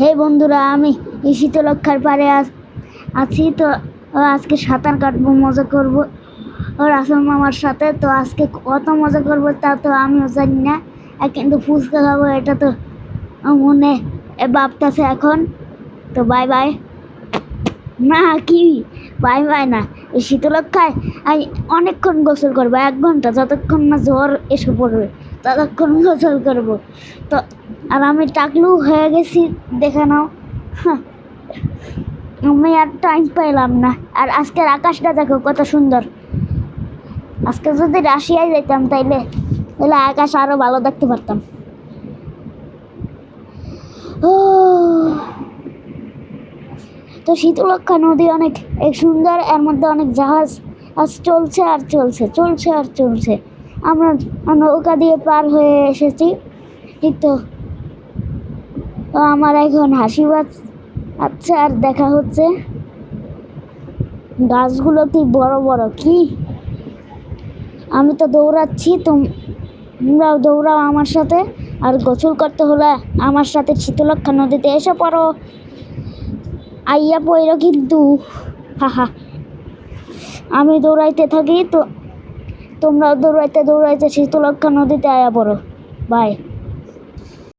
হে বন্ধুরা, আমি এই শীতলক্ষার পাড়ে আছি তো। আজকে সাঁতার কাটবো, মজা করব রাসেল মামার সাথে। তো আজকে কত মজা করব তা তো আমিও জানি না, কিন্তু ফুচকা খাবো এটা তো মনে ভাবতেছে এখন। তো বাই বাই। না, কি বাই বাই না, এই শীতলক্ষায় আমি অনেকক্ষণ গোসল করবো, 1 ঘন্টা, যতক্ষণ না জ্বর এসে পড়বে ততক্ষণ গোসল করব। তো আর আমি টাকলু হয়ে গেছি, দেখে নাও। আমি আর টাইম পাইলাম না। আর আজকের আকাশটা দেখো কত সুন্দর। আজকে যদি রাশিয়ায় যেতাম তাইলে আকাশ আরো ভালো দেখতে পারতাম। ও, তো শীতলক্ষা নদী অনেক সুন্দর, এর মধ্যে অনেক জাহাজ চলছে আর চলছে। আমরা নৌকা দিয়ে পার হয়ে এসেছি। তো আমার এখন হাসি আচ্ছা, আর দেখা হচ্ছে গাছগুলো কি বড় বড়, কি আমি তো দৌড়াচ্ছি, তোমরাও দৌড়াও আমার সাথে। আর গোসল করতে হলে আমার সাথে শীতলক্ষা নদীতে এসে পড়ো, আইয়া পড়ো কিন্তু। হাহা, আমি দৌড়াইতে থাকি, তো তোমরাও দৌড়াইতে শীতলক্ষা নদীতে আয়া পড়ো। বাই।